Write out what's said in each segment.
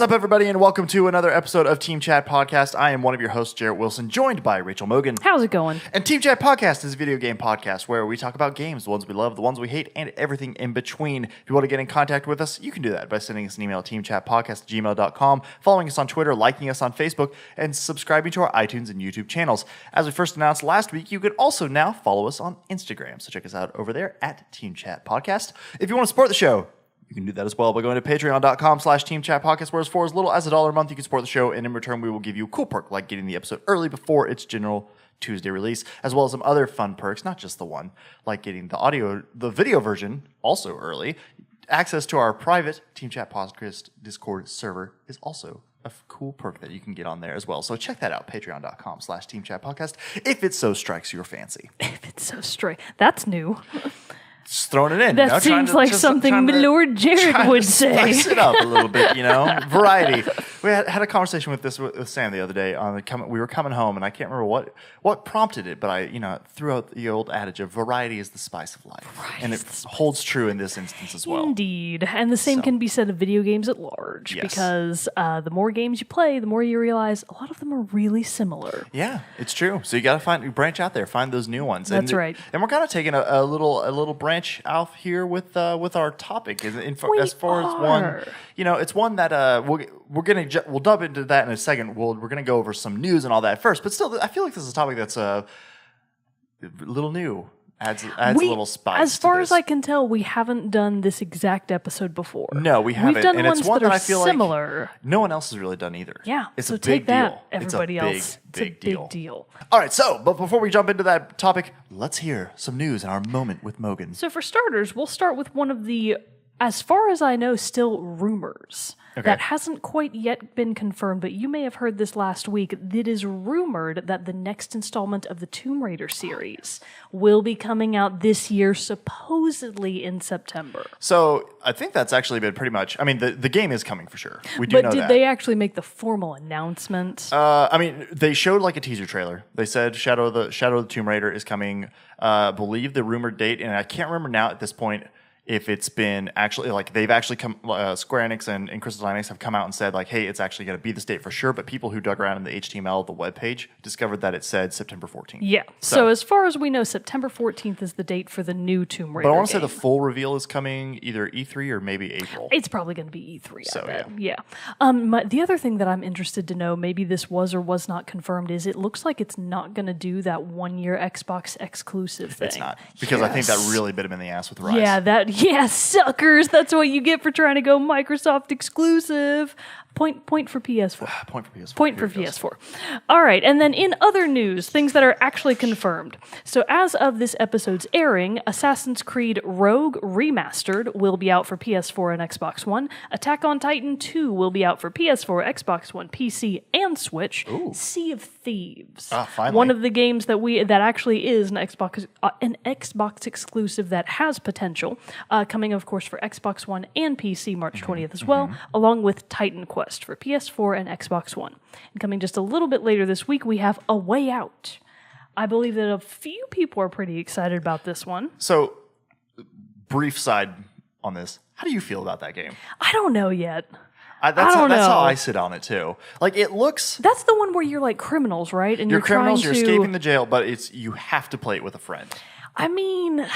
What's up, everybody, and welcome to another episode of Team Chat Podcast. I am one of your hosts, Jarrett Wilson, joined by Rachel Mogan. How's it going? And Team Chat Podcast is a video game podcast where we talk about games, the ones we love, the ones we hate, and everything in between. If you want to get in contact with us, you can do that by sending us an email at teamchatpodcast@gmail.com, following us on Twitter, liking us on Facebook, and subscribing to our iTunes and YouTube channels. As we first announced last week, you can also now follow us on Instagram. So check us out over there at Team Chat Podcast. If you want to support the show, you can do that as well by going to patreon.com/teamchatpodcast, where for as little as $1 a month, you can support the show, and in return, we will give you a cool perk like getting the episode early before its general Tuesday release, as well as some other fun perks, not just the one, like getting the video version also early. Access to our private Team Chat Podcast Discord server is also a cool perk that you can get on there as well. So check that out, patreon.com/teamchatpodcast, if it so strikes your fancy. If it's so straight. That's new. Just throwing it in. That seems like something Lord Jared would say. Spice it up a little bit, variety. We had a conversation with Sam the other day. We were coming home, and I can't remember what prompted it, but I threw out the old adage of variety is the spice of life, and it holds true in this instance as well. Indeed, and the same can be said of video games at large, because the more games you play, the more you realize a lot of them are really similar. Yeah, it's true. So you got to branch out there, find those new ones. That's right. And we're kind of taking a little branch out here with our topic. As far as one, it's one that we'll dump into that in a second. We're gonna go over some news and all that first, but still, I feel like this is a topic that's a little new. Adds a little spice. As far as I can tell, we haven't done this exact episode before. No, we haven't. We've done and ones it's one that that are I feel similar. like no one else has really done either. Yeah, it's so a big take that, deal. everybody else. It's a big deal. All right, but before we jump into that topic, let's hear some news in our moment with Mogan. So for starters, we'll start with one of the, as far as I know, still rumors. Okay. That hasn't quite yet been confirmed, but you may have heard this last week. It is rumored that the next installment of the Tomb Raider series will be coming out this year, supposedly in September. So I think that's actually been pretty much. I mean, the game is coming for sure. We do know that. But did they actually make the formal announcement? They showed like a teaser trailer. They said Shadow of the Tomb Raider is coming. Believe the rumored date, and I can't remember now at this point if it's been actually, like, they've actually come, Square Enix and Crystal Dynamics have come out and said, like, hey, it's actually going to be this date for sure, but people who dug around in the HTML of the webpage discovered that it said September 14th. Yeah. So as far as we know, September 14th is the date for the new Tomb Raider But I want to say game. the full reveal is coming either E3 or maybe April. It's probably going to be E3, So, I bet. Yeah. The other thing that I'm interested to know, maybe this was or was not confirmed, is it looks like it's not going to do that one-year Xbox exclusive thing. It's not. Because I think that really bit him in the ass with Rise. Yeah, suckers. That's what you get for trying to go Microsoft exclusive. Point for PS4. Point for PS4. Point for PS4. All right, and then in other news, things that are actually confirmed. So as of this episode's airing, Assassin's Creed Rogue Remastered will be out for PS4 and Xbox One. Attack on Titan 2 will be out for PS4, Xbox One, PC, and Switch. Ooh. Sea of Thieves. Finally. One of the games that actually is an Xbox exclusive that has potential, coming, of course, for Xbox One and PC March 20th as well, along with Titan Quest for PS4 and Xbox One. And coming just a little bit later this week, we have A Way Out. I believe that a few people are pretty excited about this one. So, brief side on this. How do you feel about that game? I don't know yet. That's how I sit on it too. Like, it looks. That's the one where you're like criminals, right? And you're criminals. You're You're escaping the jail, but you have to play it with a friend. I mean,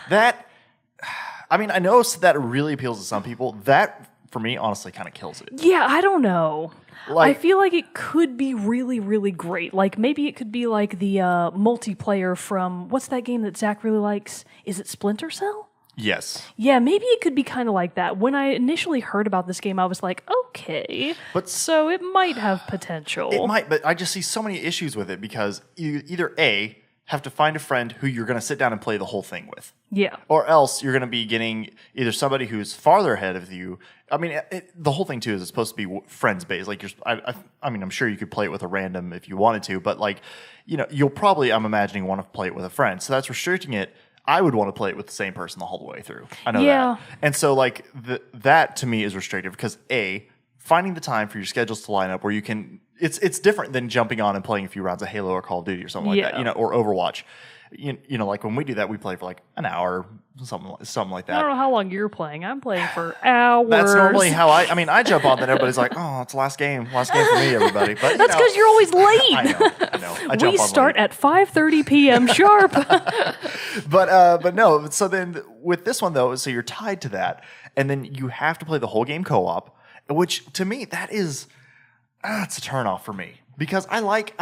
I know that really appeals to some people. That, for me, honestly, kind of kills it. yeah, I don't know. Like, I feel like it could be really, really great. Like, maybe it could be like the multiplayer from, what's that game that Zach really likes? Is it Splinter Cell? yes, Yeah, maybe it could be kind of like that. When I initially heard about this game, I was like, okay, so it might have potential. it might, but I just see so many issues with it because you either A, have to find a friend who you're going to sit down and play the whole thing with. Yeah. Or else you're going to be getting either somebody who's farther ahead of you. I mean, the whole thing, too, is it's supposed to be friends-based. Like, I'm sure you could play it with a random if you wanted to, but, like, you'll probably, I'm imagining, want to play it with a friend. So that's restricting it. I would want to play it with the same person the whole way through. I know that. And so, like, that to me is restrictive because, A, finding the time for your schedules to line up where you can. It's different than jumping on and playing a few rounds of Halo or Call of Duty or something like that, or Overwatch. You know, like when we do that, we play for like an hour, something like that. I don't know how long you're playing. I'm playing for hours. That's normally how I jump on, then everybody's like, oh, it's the last game for me, everybody. But that's because you're always late. I know. We start at 5:30 p.m. sharp. But no. So then with this one though, so you're tied to that, and then you have to play the whole game co-op, which to me that is it's a turnoff for me. Because I like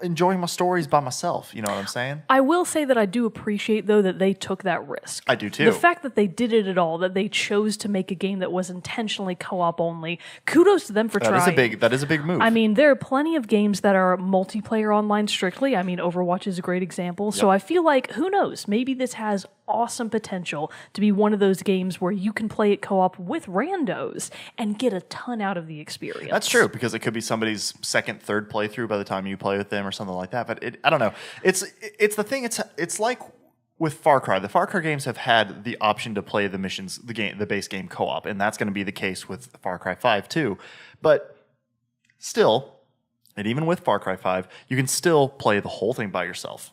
enjoying my stories by myself. You know what I'm saying? I will say that I do appreciate, though, that they took that risk. I do, too. The fact that they did it at all, that they chose to make a game that was intentionally co-op only, kudos to them for trying. That is a big move. I mean, there are plenty of games that are multiplayer online strictly. I mean, Overwatch is a great example. Yep. So I feel like, who knows, maybe this has awesome potential to be one of those games where you can play it co-op with randos and get a ton out of the experience. That's true, because it could be somebody's second, third playthrough by the time you play with them or something like that. But I don't know. It's the thing. It's like with Far Cry. The Far Cry games have had the option to play the missions, the base game co-op, and that's going to be the case with Far Cry 5 too. But still, and even with Far Cry 5, you can still play the whole thing by yourself.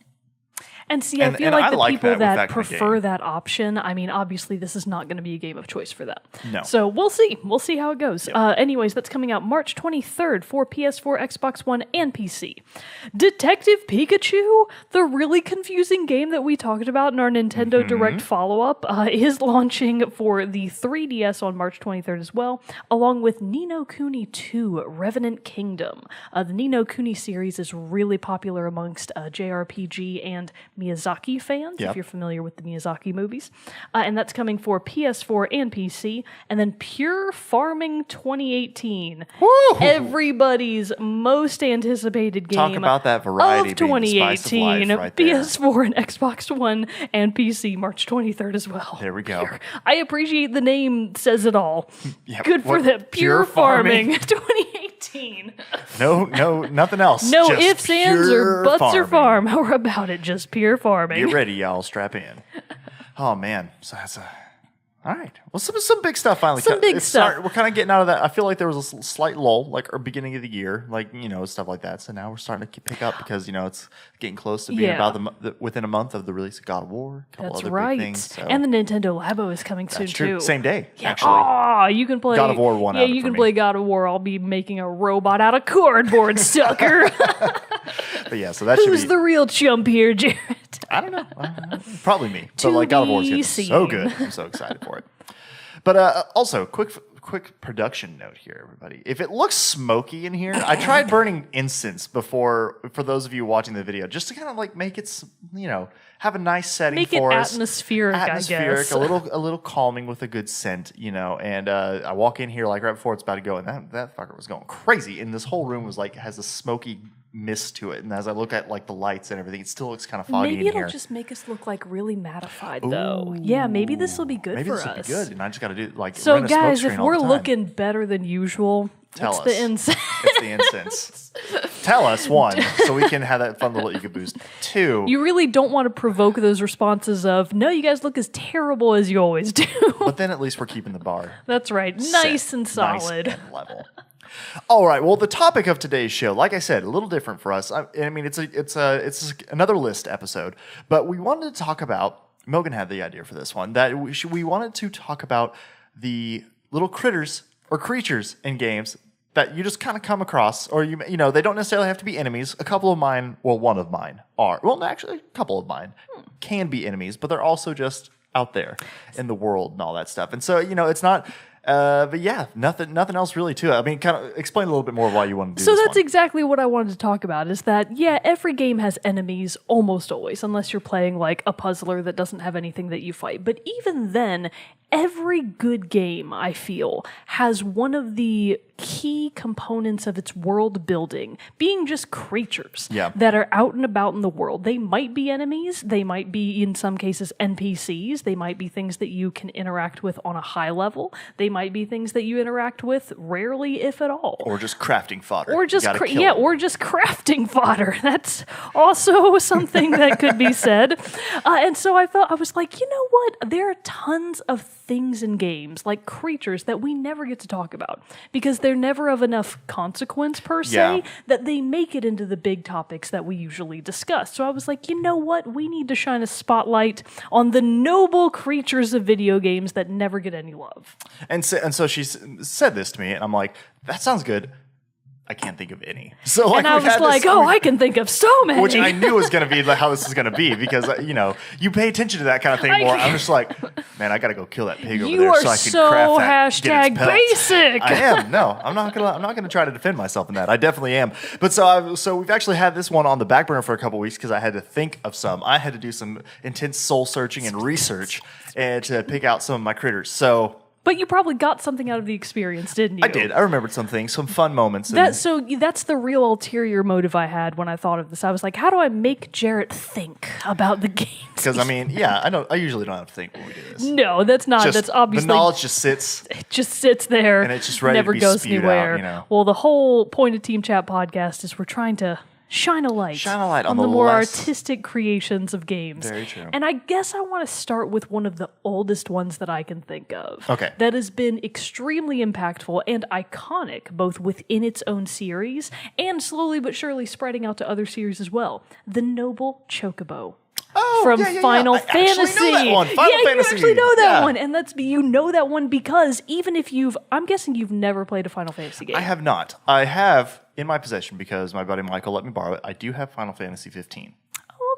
And see, I feel like the people that prefer that option, I mean, obviously this is not going to be a game of choice for them. No. So we'll see. We'll see how it goes. Yep. Anyways, that's coming out March 23rd for PS4, Xbox One, and PC. Detective Pikachu, the really confusing game that we talked about in our Nintendo Direct follow-up, is launching for the 3DS on March 23rd as well, along with Ni no Kuni 2, Revenant Kingdom. The Ni no Kuni series is really popular amongst JRPG and Miyazaki fans, if you're familiar with the Miyazaki movies. And that's coming for PS4 and PC. And then Pure Farming 2018. Woo! Everybody's most anticipated game. Talk about that variety of 2018. Right there. PS4 and Xbox One and PC March 23rd as well. There we go. I appreciate the name says it all. Yep. Good for them. Pure Farming 2018. No, nothing else. No just ifs, ands, or buts farming. or farm. How about it? Just pure farming. Get ready, y'all. Strap in. Oh, man. So that's all right. Well, some big stuff finally. Big stuff. We're kind of getting out of that. I feel like there was a slight lull, like our beginning of the year, like, stuff like that. So now we're starting to pick up because, it's getting close to being about within a month of the release of God of War. A couple other big things. So. And the Nintendo Labo is coming soon, true. too. Same day, actually. You can play God of War 1. Yeah, you can play God of War. I'll be making a robot out of cardboard, sucker. But yeah, so that should be... Who's the real chump here, Jared? I don't know. Probably me. But like God of War is getting so good. I'm so excited for it. But also, quick production note here, everybody. If it looks smoky in here, I tried burning incense before, for those of you watching the video, just to kind of like make it, have a nice setting for us. Atmospheric, I guess. A little calming with a good scent, And I walk in here like right before it's about to go, and that fucker was going crazy. And this whole room was like has a smoky mist to it, and as I look at like the lights and everything, it still looks kind of foggy in here. Maybe it'll just make us look like really mattified, though. Yeah, maybe this will be good for us. Maybe this will be good, and I just got to do like. So, guys, if we're looking better than usual, it's the incense. It's the incense. Tell us, one, so we can have that fun little ego boost. Two, you really don't want to provoke those responses of, no, you guys look as terrible as you always do. But then at least we're keeping the bar. That's right. Nice and solid. Nice and level. All right. Well, the topic of today's show, like I said, a little different for us. I mean, it's another list episode, but we wanted to talk about. Milgan had the idea for this one that we wanted to talk about the little critters or creatures in games that you just kind of come across, or they don't necessarily have to be enemies. A couple of mine, well, one of mine are. Well, actually, a couple of mine can be enemies, but they're also just out there in the world and all that stuff. And so, it's not. But yeah, nothing else really to it. I mean, kind of explain a little bit more why you want to do this. So that's exactly what I wanted to talk about, is that, every game has enemies almost always, unless you're playing like a puzzler that doesn't have anything that you fight. But even then, every good game, I feel, has one of the key components of its world building being just creatures that are out and about in the world. They might be enemies. They might be, in some cases, NPCs. They might be things that you can interact with on a high level. They might be things that you interact with rarely, if at all. Or just crafting fodder. Or just or just crafting fodder. That's also something that could be said. And so I was like, you know what? There are tons of things in games, like creatures, that we never get to talk about because they're never of enough consequence per se Yeah. that they make it into the big topics that we usually discuss. So I was like, you know what? We need to shine a spotlight on the noble creatures of video games that never get any love. And so she said this to me, and I'm like, that sounds good. I can't think of any. So like, And I was like, I can think of so many. which I knew was going to be how this is going to be because, you pay attention to that kind of thing more. I'm just like, man, I got to go kill that pig over You there are so I can so craft that, get its hashtag pelts. basic. I am. No, I'm not gonna try to defend myself in that. I definitely am. But so we've actually had this one on the back burner for a couple weeks because I had to think of some. I had to do some intense soul searching and research and to pick out some of my critters. So But you probably got something out of the experience, didn't you? I did. I remembered some things, some fun moments. That's the real ulterior motive I had when I thought of this. I was like, how do I make Jarrett think about the games? Because I know I usually don't have to think when we do this. No, that's not. Just That's obviously the knowledge just sits. it just sits there And it's just ready to never be goes spewed anywhere. out, Well, the whole point of Team Chat podcast is we're trying to shine a light on the the more less- artistic creations of games. Very true. And I guess I want to start with one of the oldest ones that I can think of. Okay. That has been extremely impactful and iconic, both within its own series and slowly but surely spreading out to other series as well. The Noble Chocobo. Oh, From yeah. Final I actually Fantasy. know that one. Final You Fantasy. actually know that Yeah. one, and you know that one because even if I'm guessing you've never played a Final Fantasy game. I have not. I have in my possession because my buddy Michael let me borrow it. I do have Final Fantasy 15.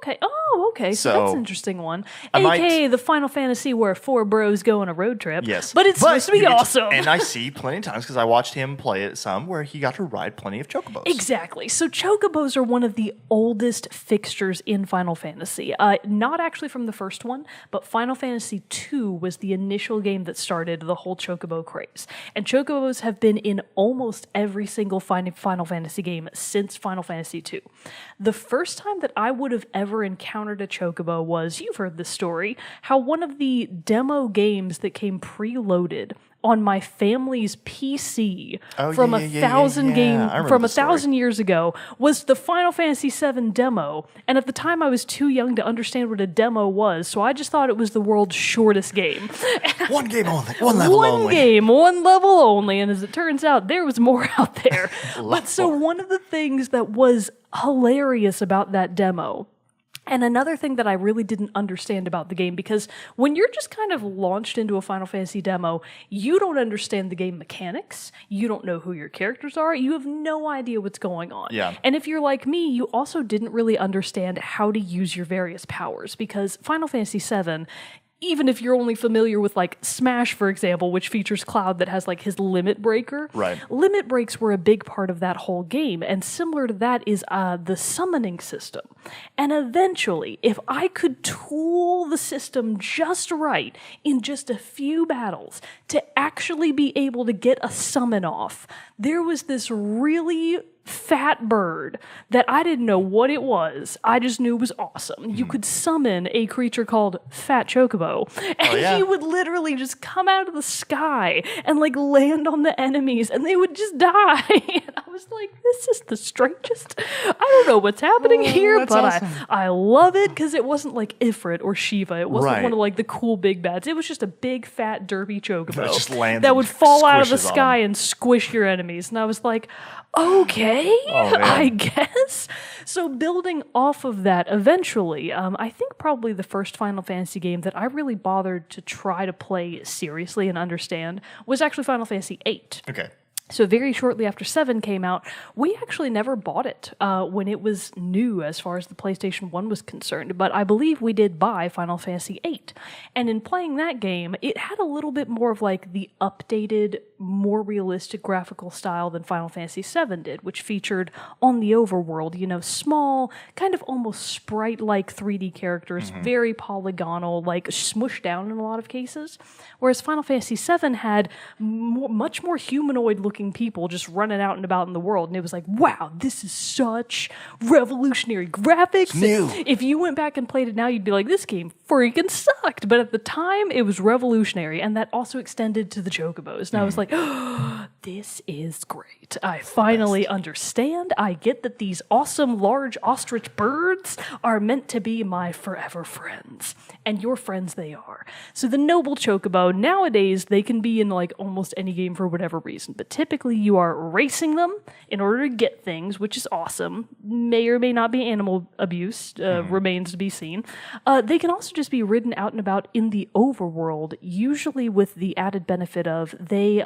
Okay. Oh, okay. So that's an interesting one. I might- AKA the Final Fantasy where four bros go on a road trip. Yes, But it's supposed to be you get awesome. and I see plenty of times because I watched him play it some where he got to ride plenty of chocobos. Exactly. So chocobos are one of the oldest fixtures in Final Fantasy. Not actually from the first one, but Final Fantasy II was the initial game that started the whole chocobo craze. And chocobos have been in almost every single Final Fantasy game since Final Fantasy II. The first time that I would have ever encountered a chocobo was, you've heard this story, how one of the demo games that came preloaded on my family's PC from I remember a the story. thousand years ago was the Final Fantasy VII demo. And at the time I was too young to understand what a demo was, so I just thought it was the world's shortest game. One game only. One level One only. game, one level only, and as it turns out, there was more out there. But so one of the things that was hilarious about that demo, and another thing that I really didn't understand about the game, because when you're just kind of launched into a Final Fantasy demo, you don't understand the game mechanics, you don't know who your characters are, you have no idea what's going on. Yeah. And if you're like me, you also didn't really understand how to use your various powers, because Final Fantasy VII, even if you're only familiar with like Smash, for example, which features Cloud that has like his limit breaker. Right. Limit breaks were a big part of that whole game. And similar to that is the summoning system. And eventually, if I could tool the system just right in just a few battles to actually be able to get a summon off, there was this really fat bird that I didn't know what it was. I just knew it was awesome. You could summon a creature called Fat Chocobo, and yeah. he would literally just come out of the sky and like land on the enemies, and they would just die. And I was like, this is the strangest. I don't know what's happening here, that's but awesome. I love it because it wasn't like Ifrit or Shiva. It wasn't Right. one of like the cool big bads. It was just a big fat derpy chocobo just lands that and would fall out of the squishes on sky and squish your enemies. And I was like, okay, man. I guess. So building off of that, eventually, I think probably the first Final Fantasy game that I really bothered to try to play seriously and understand was actually Final Fantasy VIII. Okay. So very shortly after 7 came out, we actually never bought it when it was new as far as the PlayStation 1 was concerned, but I believe we did buy Final Fantasy VIII. And in playing that game, it had a little bit more of like the updated, more realistic graphical style than Final Fantasy VII did, which featured on the overworld, you know, small, kind of almost sprite-like 3D characters, very polygonal, like smushed down in a lot of cases. Whereas Final Fantasy VII had much more humanoid-looking people just running out and about in the world, and it was like, wow, this is such revolutionary graphics. new. If you went back and played it now, you'd be like, this game freaking sucked. But at the time, it was revolutionary, and that also extended to the chocobos. And I was like, like, this is great. I finally understand. I get that these awesome large ostrich birds are meant to be my forever friends. And your friends they are. So the noble chocobo, nowadays, they can be in like almost any game for whatever reason. But typically you are racing them in order to get things, which is awesome. May or may not be animal abuse, remains to be seen. They can also just be ridden out and about in the overworld, usually with the added benefit of they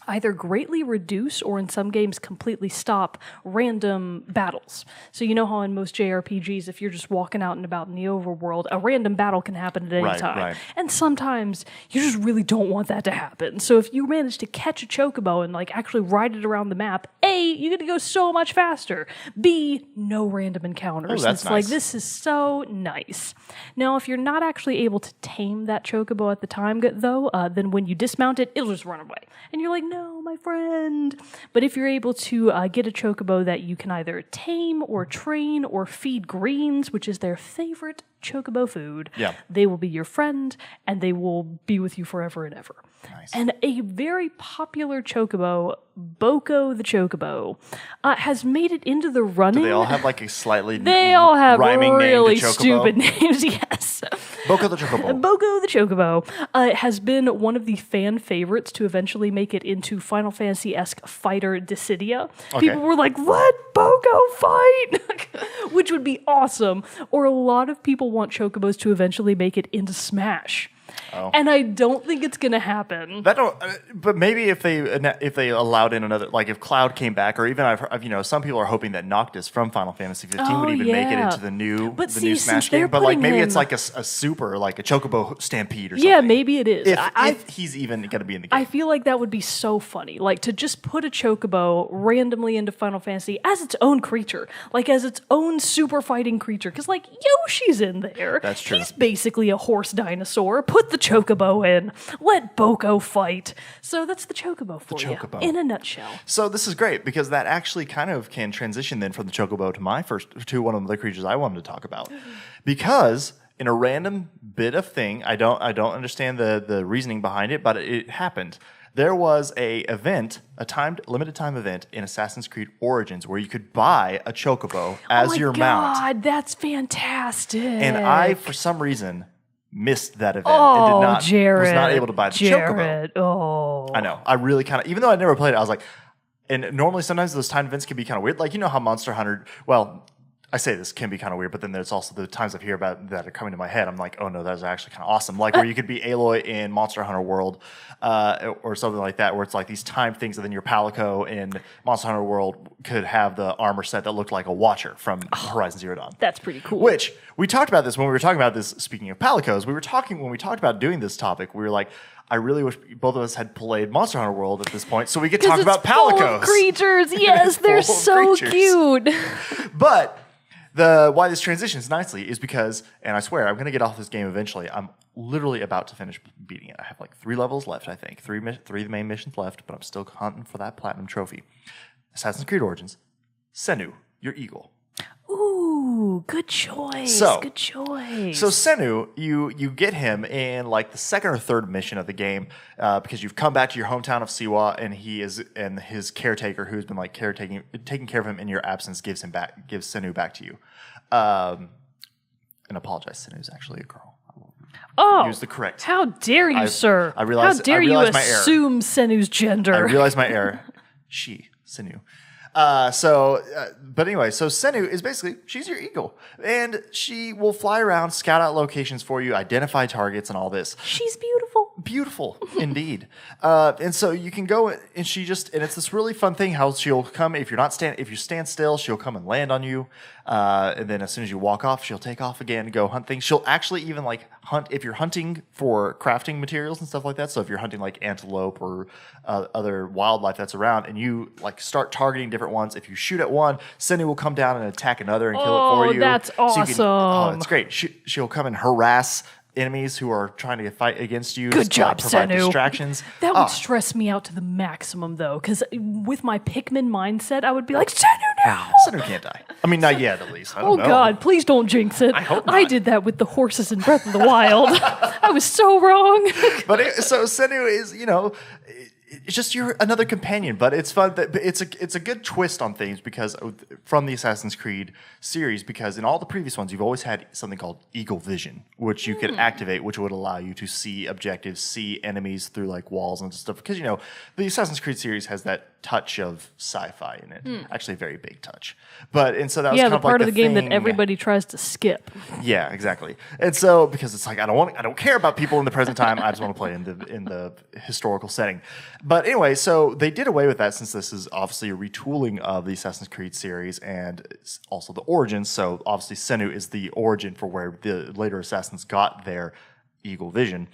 either greatly reduce or in some games completely stop random battles. So you know how in most JRPGs, if you're just walking out and about in the overworld, a random battle can happen at any time. Right. And sometimes you just really don't want that to happen. So if you manage to catch a chocobo and like actually ride it around the map, A, you're going to go so much faster. B, no random encounters. Oh, that's it's nice. like, this is so nice. Now, if you're not actually able to tame that chocobo at the time, though, then when you dismount it, it'll just run away. And you're like, no, my friend. But if you're able to get a chocobo that you can either tame or train or feed greens, which is their favorite chocobo food, they will be your friend and they will be with you forever and ever. Nice. And a very popular chocobo, Boko the chocobo, has made it into the running. Do they all have like a slightly They all have rhyming really name to chocobo? stupid names, yes. Boko the chocobo. Boko the chocobo has been one of the fan favorites to eventually make it into Final Fantasy-esque fighter Dissidia. Okay. People were like, let Boko fight! Which would be awesome. Or a lot of people want chocobos to eventually make it into Smash. Oh. And I don't think it's going to happen. But maybe if they allowed in another, like if Cloud came back, or even I've some people are hoping that Noctis from Final Fantasy 15 would even make it into the new Smash game. But like maybe it's like a super, like a Chocobo Stampede or something. Yeah, maybe it is. If he's even going to be in the game. I feel like that would be so funny. Like to just put a Chocobo randomly into Final Fantasy as its own creature, like as its own super fighting creature. Because like Yoshi's in there. That's true. He's basically a horse dinosaur. Put the Chocobo in. Let Boko fight. So that's the Chocobo for you in a nutshell. So this is great because that actually kind of can transition then from the Chocobo to one of the creatures I wanted to talk about. Because in a random bit of thing, I don't understand the reasoning behind it, but it happened. There was a limited time event in Assassin's Creed Origins where you could buy a Chocobo as your mount. Oh my God, that's fantastic. And I, for some reason, missed that event and was not able to buy the Chocobo. Oh, I know. I really kind of, even though I never played it, I was like, and normally sometimes those time events can be kind of weird. Like, you know how Monster Hunter, well, I say this can be kind of weird, but then there's also the times I hear about that are coming to my head. I'm like, oh no, that's actually kind of awesome. Like where you could be Aloy in Monster Hunter World or something like that, where it's like these time things, and then your Palico in Monster Hunter World could have the armor set that looked like a Watcher from Horizon Zero Dawn. That's pretty cool. Which, we talked about this when we were talking about this, speaking of Palicos, when we talked about doing this topic, we were like, I really wish both of us had played Monster Hunter World at this point so we could talk about Palicos. Full of creatures, yes, they're so cute. But why this transitions nicely is because, and I swear, I'm going to get off this game eventually. I'm literally about to finish beating it. I have like 3 levels left, I think. 3 main missions left, but I'm still hunting for that platinum trophy. Assassin's Creed Origins, Senu, your eagle. Ooh, good choice. Good choice. So Senu, you get him in like the second or third mission of the game because you've come back to your hometown of Siwa, and his caretaker, who's been like taking care of him in your absence, gives Senu back to you. And apologize, Senu is actually a girl. Use the correct. How dare you, sir? I realize. How dare you assume Senu's gender? I realize my error. Senu. But anyway, so Senu is basically, she's your eagle. And she will fly around, scout out locations for you, identify targets and all this. She's beautiful. Beautiful, indeed. And so you can go, and and it's this really fun thing how she'll come, if you stand still, she'll come and land on you. And then as soon as you walk off, she'll take off again and go hunt things. She'll actually even like hunt, if you're hunting for crafting materials and stuff like that. So if you're hunting like antelope or other wildlife that's around, and you like start targeting different ones, if you shoot at one, Senu will come down and attack another and kill it for you. That's awesome. It's great. She'll come and harass enemies who are trying to fight against you. Good job, provide Senu. Distractions. That would stress me out to the maximum, though, because with my Pikmin mindset, I would be like, Senu now! Senu can't die. I mean, not yet, at least. I don't know. God, please don't jinx it. I hope not. I did that with the horses in Breath of the Wild. I was so wrong. So Senu is, it's just you're another companion, but it's fun. It's a good twist on things because from the Assassin's Creed series, because in all the previous ones, you've always had something called Eagle Vision, which you could activate, which would allow you to see objectives, see enemies through like walls and stuff. Because the Assassin's Creed series has that touch of sci-fi in it, actually a very big touch. And so that was kind the of part like of the game thing. that everybody tries to skip. Yeah, exactly. And so because it's like I don't care about people in the present time. I just want to play in the historical setting. But anyway, so they did away with that since this is obviously a retooling of the Assassin's Creed series and it's also the origins. So obviously Senu is the origin for where the later assassins got their Eagle Vision.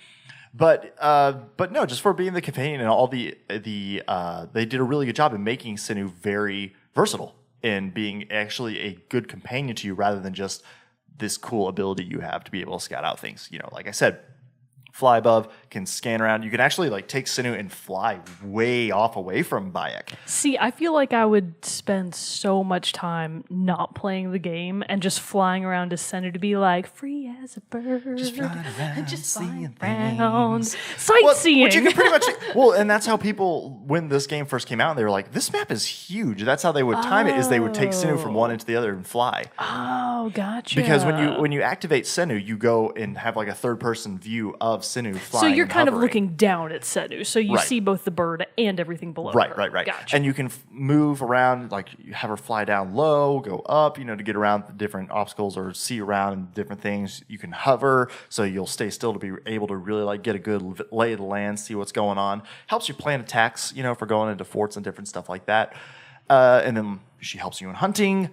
But no, just for being the companion and all they did a really good job in making Senu very versatile in being actually a good companion to you rather than just this cool ability you have to be able to scout out things. Like I said, fly above, can scan around. You can actually like take Senu and fly way off away from Bayek. See, I feel like I would spend so much time not playing the game and just flying around as Senu to be like free as a bird, just flying around, just seeing flying around, things. sightseeing. Which you can pretty much and that's how people when this game first came out, they were like, "This map is huge." That's how they would time it: is they would take Senu from one end to the other and fly. Oh, gotcha. Because when you activate Senu, you go and have like a third person view of Senu flying. So you're and kind of hovering. looking down at Senu, so you Right. see both the bird and everything below Right, her. right. Gotcha. And you can move around, like you have her fly down low, go up, to get around the different obstacles or see around different things. You can hover, so you'll stay still to be able to really like get a good lay of the land, see what's going on. Helps you plan attacks, for going into forts and different stuff like that. And then she helps you in hunting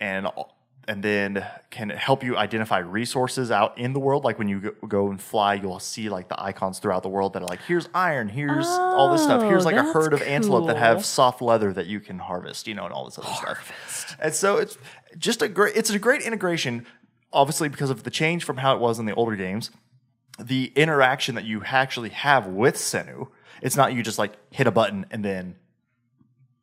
and then can help you identify resources out in the world. Like when you go and fly, you'll see like the icons throughout the world that are like, here's iron, here's all this stuff. Here's like a herd of antelope that have soft leather that you can harvest, and all this other stuff. And so it's just a great integration, obviously because of the change from how it was in the older games. The interaction that you actually have with Senu, it's not you just like hit a button and then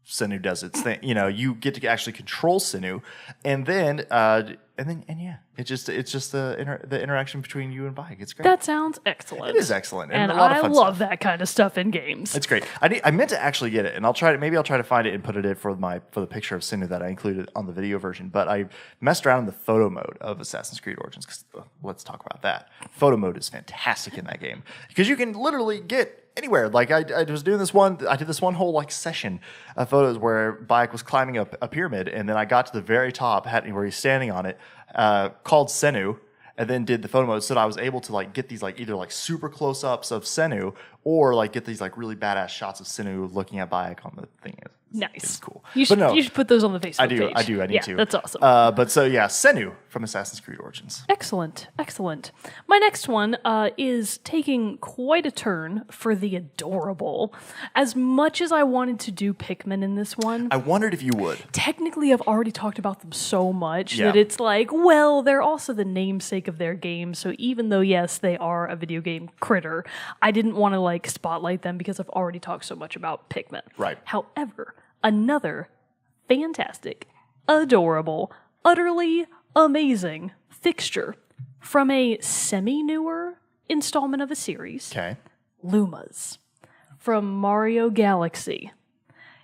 Senu does its thing. You get to actually control Senu, and it's just the interaction between you and Bayek. It's great. That sounds excellent. It is excellent, and a lot of I fun love stuff. that kind of stuff in games. It's great. I meant to actually get it, and I'll try to find it and put it in for the picture of Senu that I included on the video version. But I messed around in the photo mode of Assassin's Creed Origins because let's talk about that. Photo mode is fantastic in that game because you can literally get anywhere. Like I was doing I did this one whole like session of photos where Bayek was climbing up a pyramid, and then I got to the very top where he's standing on it, called Senu, and then did the photo mode so that I was able to like get these like either like super close ups of Senu or like get these like really badass shots of Senu looking at Bayek on the thing. Nice. It's cool. You should put those on the Facebook page. I do. I need to. That's awesome. But so yeah, Senu from Assassin's Creed Origins. Excellent. My next one is taking quite a turn for the adorable. As much as I wanted to do Pikmin in this one, I wondered if you would. technically I've already talked about them so much Yeah. that it's like, well, they're also the namesake of their game. So even though, yes, they are a video game critter, I didn't want to like spotlight them because I've already talked so much about Pikmin. Right. However, another fantastic, adorable, utterly amazing fixture from a semi-newer installment of a series, Okay. Lumas from Mario Galaxy.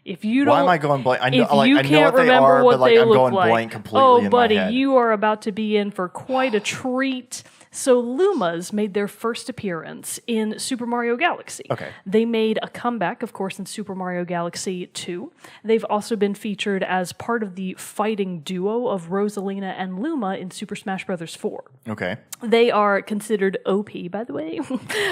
If you don't, Why am I going blank? I know, if you I know can't what they remember are, what but like they I'm look going like, blank completely oh, in buddy, my head. you are about to be in for quite a treat. So Lumas made their first appearance in Super Mario Galaxy. Okay. They made a comeback, of course, in Super Mario Galaxy 2. They've also been featured as part of the fighting duo of Rosalina and Luma in Super Smash Bros. 4. Okay. They are considered OP, by the way.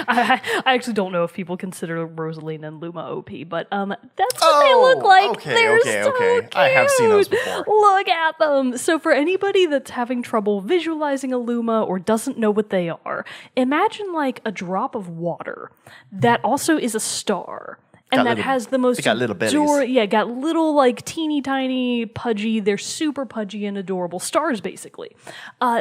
I actually don't know if people consider Rosalina and Luma OP, but that's what they look like. Okay, They're okay, so okay. I have seen those cute. before. Look at them. So for anybody that's having trouble visualizing a Luma or doesn't know what they are, imagine like a drop of water that also is a star. And that has the most got little bellies. got little like teeny tiny pudgy. They're super pudgy and adorable stars. Basically,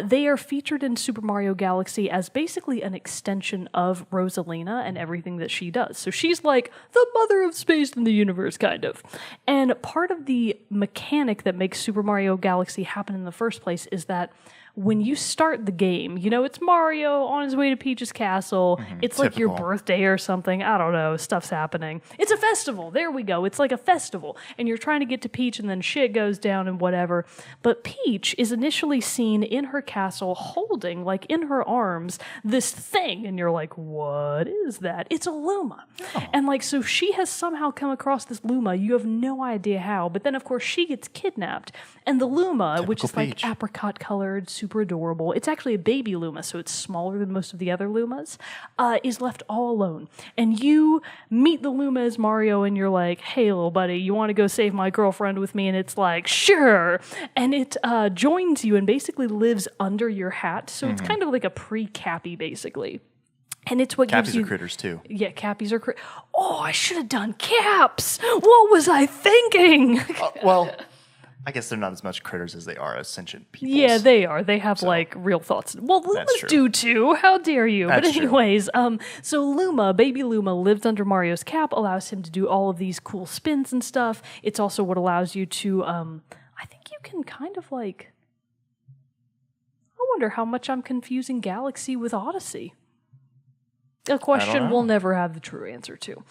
they are featured in Super Mario Galaxy as basically an extension of Rosalina and everything that she does. So she's like the mother of space in the universe, kind of. And part of the mechanic that makes Super Mario Galaxy happen in the first place is that when you start the game, it's Mario on his way to Peach's castle. It's like your Typical. birthday or something. I don't know. Stuff's happening. It's a festival. There we go. It's like a festival. And you're trying to get to Peach and then shit goes down and whatever. But Peach is initially seen in her castle holding, like in her arms, this thing. And you're like, what is that? It's a Luma. And like, so she has somehow come across this Luma. You have no idea how. But then, of course, she gets kidnapped. And the Luma, which is like Peach. apricot colored, super adorable. It's actually a baby Luma, so it's smaller than most of the other Lumas, is left all alone. And you meet the Luma as Mario, and you're like, hey, little buddy, you want to go save my girlfriend with me? And it's like, sure. And it joins you and basically lives under your hat. So it's kind of like a pre-Cappy, basically. And it's what Cappies gives you... are critters, too. Yeah, Cappies are... Oh, I should have done Caps. What was I thinking? Well, I guess they're not as much critters as they are as sentient people. Yeah, they are. They have like real thoughts. Well, Lumas true. do too. How dare you? That's But true. anyways, so Luma, baby Luma, lives under Mario's cap, allows him to do all of these cool spins and stuff. It's also what allows you to, I think you can kind of like, I wonder how much I'm confusing Galaxy with Odyssey. A question know. we'll never have the true answer to.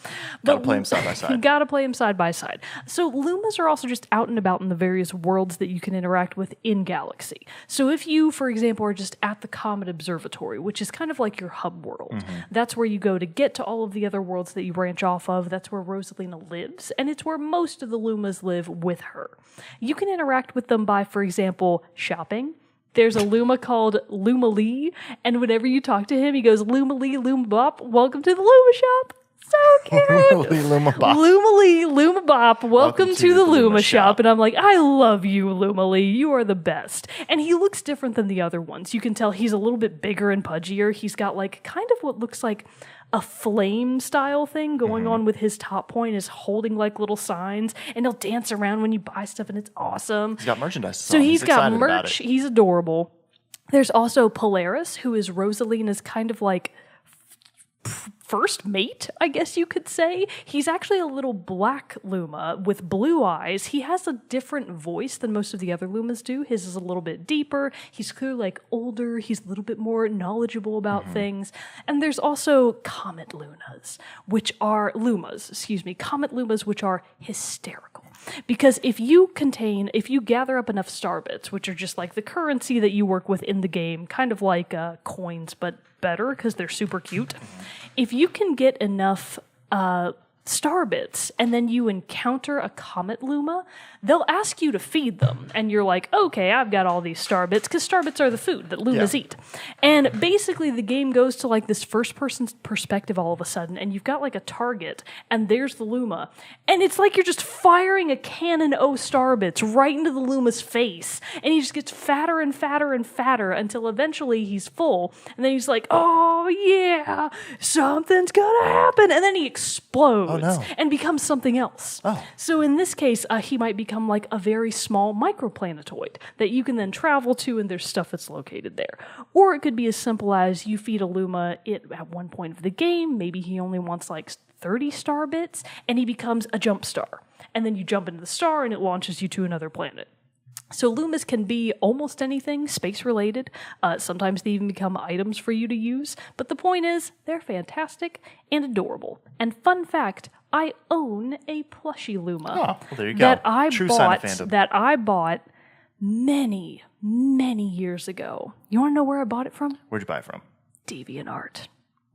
Gotta play them side by side. Gotta play them side by side. So Lumas are also just out and about in the various worlds that you can interact with in Galaxy. So if you, for example, are just at the Comet Observatory, which is kind of like your hub world, that's where you go to get to all of the other worlds that you branch off of. That's where Rosalina lives, and it's where most of the Lumas live with her. You can interact with them by, for example, shopping. There's a Luma called Luma Lee, and whenever you talk to him, he goes, Luma Lee, Luma Bop, welcome to the Luma shop. So cute. Luma Bop. Luma Lee, Luma Bop, welcome to the Luma shop. And I'm like, I love you, Luma Lee. You are the best. And he looks different than the other ones. You can tell he's a little bit bigger and pudgier. He's got like kind of what looks like a flame style thing going on with his top point, is holding like little signs, and he'll dance around when you buy stuff, and it's awesome. He's got merchandise. So he's got excited about merch. it. He's adorable. There's also Polaris, who is Rosalina's kind of like first mate, I guess you could say. He's actually a little black Luma with blue eyes. He has a different voice than most of the other Lumas do. His is a little bit deeper. He's clearly like older. He's a little bit more knowledgeable about things. And there's also Comet Lumas, which are Comet Lumas, which are hysterical. Because if you gather up enough star bits, which are just like the currency that you work with in the game, kind of like coins, but better because they're super cute. If you can get enough star bits and then you encounter a Comet Luma, they'll ask you to feed them. And you're like, okay, I've got all these star bits, because star bits are the food that Lumas eat. And basically the game goes to like this first person's perspective all of a sudden, and you've got like a target, and there's the Luma. And it's like you're just firing a cannon o' star bits right into the Luma's face. And he just gets fatter and fatter and fatter until eventually he's full. And then he's like, oh yeah, something's gonna happen. And then he explodes and becomes something else. So in this case, he might become like a very small microplanetoid that you can then travel to, and there's stuff that's located there. Or it could be as simple as you feed a Luma at one point of the game. Maybe he only wants like 30 star bits, and he becomes a jump star. And then you jump into the star, and it launches you to another planet. So Lumas can be almost anything space-related. Sometimes they even become items for you to use. But the point is, they're fantastic and adorable. And fun fact, I own a plushie Luma. Oh, well, there you go. True sign of fandom. That I bought many, many years ago. You want to know where I bought it from? Where'd you buy it from? DeviantArt.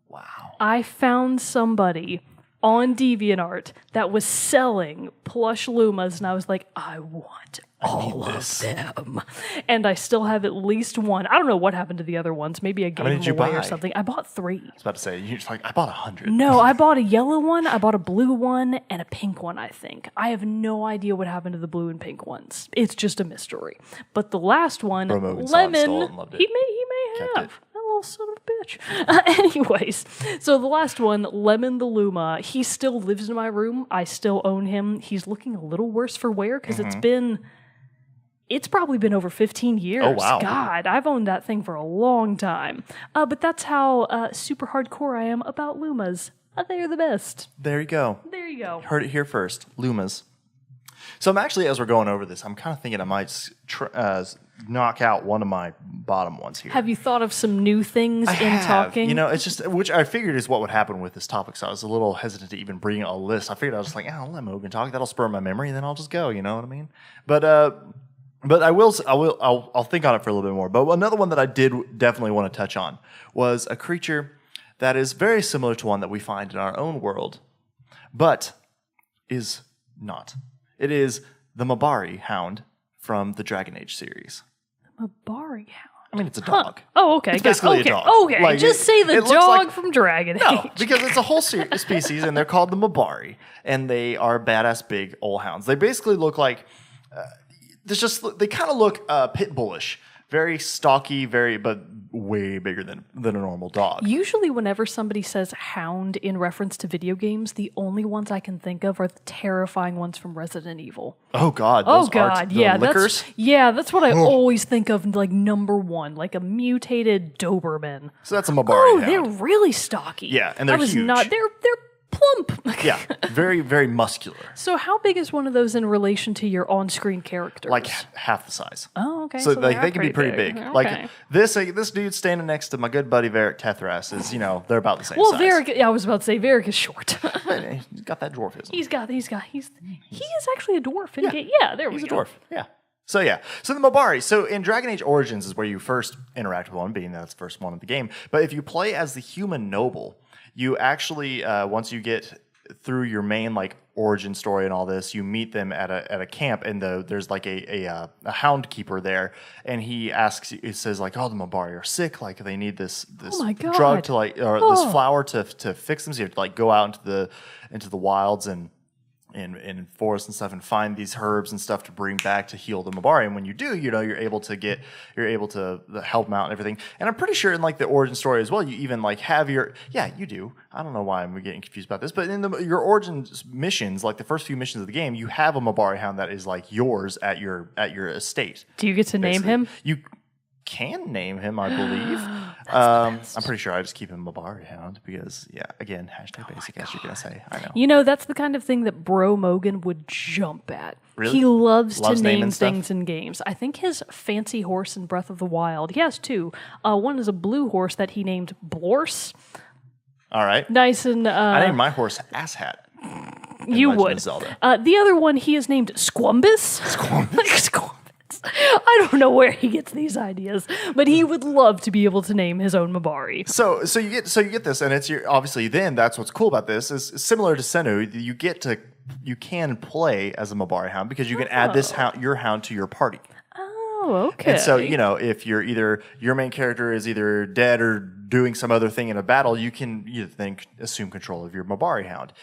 Wow. I found somebody on DeviantArt that was selling plush Lumas, and I was like, I want all of them. And I still have at least one. I don't know what happened to the other ones. Maybe I gave them away or something. I bought 3. I was about to say, you're just like, I bought 100. No, I bought a yellow one, I bought a blue one, and a pink one, I think. I have no idea what happened to the blue and pink ones. It's just a mystery. But the last one, Lemon, Lemon, and loved it. he may Kept have. it. That little son of a bitch. Anyways, so the last one, Lemon the Luma, he still lives in my room. I still own him. He's looking a little worse for wear because it's probably been over 15 years. Oh, wow. God, I've owned that thing for a long time. But that's how super hardcore I am about Lumas. They're the best. There you go. There you go. Heard it here first. Lumas. So I'm actually, as we're going over this, I'm kind of thinking I might knock out one of my bottom ones here. Have you thought of some new things in talking? You know, it's just, which I figured is what would happen with this topic, so I was a little hesitant to even bring a list. I figured I was just like, I'll let Mogan talk. That'll spur my memory, and then I'll just go. You know what I mean? But I'll think on it for a little bit more. But another one that I did definitely want to touch on was a creature that is very similar to one that we find in our own world, but is not. It is the Mabari hound from the Dragon Age series. Mabari hound. I mean, it's a dog. Oh, okay. It's basically a dog. Okay, Like, just say the it looks dog like- from Dragon Age. No, because it's a whole species, and they're called the Mabari, and they are badass big old hounds. They basically look like they kind of look pit bullish, very stocky, but way bigger than a normal dog. Usually, whenever somebody says hound in reference to video games, the only ones I can think of are the terrifying ones from Resident Evil. Oh God! Oh Those God! the Yeah, lickers. that's what I always think of. Like number one, like a mutated Doberman. So that's a Mabari Oh, hound. they're really stocky. Yeah, and they're I was huge. Not, they're plump. Yeah, very very muscular, So how big is one of those in relation to your on-screen characters? like half the size. Oh, okay. So they they can be pretty big. Okay. Like this dude standing next to my good buddy Varric Tethras is, they're about the same Well, size. Varric. Yeah, I was about to say Varric is short. He's got that dwarfism. he is actually a dwarf. There we He's a go. dwarf. Yeah. So the Mabari. So in Dragon Age Origins is where you first interact with one, being that's the first one of the game. But if you play as the human noble, you actually once you get through your main like origin story and all this, you meet them at a camp, and there's like a hound keeper there, and he says like, oh, the Mabari are sick, like they need this Oh my God. drug to like or this flower to fix them. So you have to like go out into the wilds and in forests and stuff and find these herbs and stuff to bring back to heal the Mabari. And when you do, you're able to help them out and everything. And I'm pretty sure in like the origin story as well, you even like have you do. I don't know why I'm getting confused about this, but in your origin missions, like the first few missions of the game, you have a Mabari hound that is like yours at your estate. Do you get to name him? You can name him, I believe. I'm pretty sure I just keep him Mabari hound because, again, #basic, as you're going to say. I know. That's the kind of thing that Bro Mogan would jump at. Really? He loves to naming name stuff? things in games. I think his fancy horse in Breath of the Wild, he has two. One is a blue horse that he named Blorse. All right. Nice and... I named my horse Asshat. you Legend would. of Zelda. The other one he is named Squumbus. Squumbus. I don't know where he gets these ideas, but he would love to be able to name his own Mabari. So you get this, and it's obviously then that's what's cool about this is similar to Senu. You can play as a Mabari hound because you can add your hound to your party. Oh, okay. And so if you're your main character is either dead or doing some other thing in a battle, you can then assume control of your Mabari hound.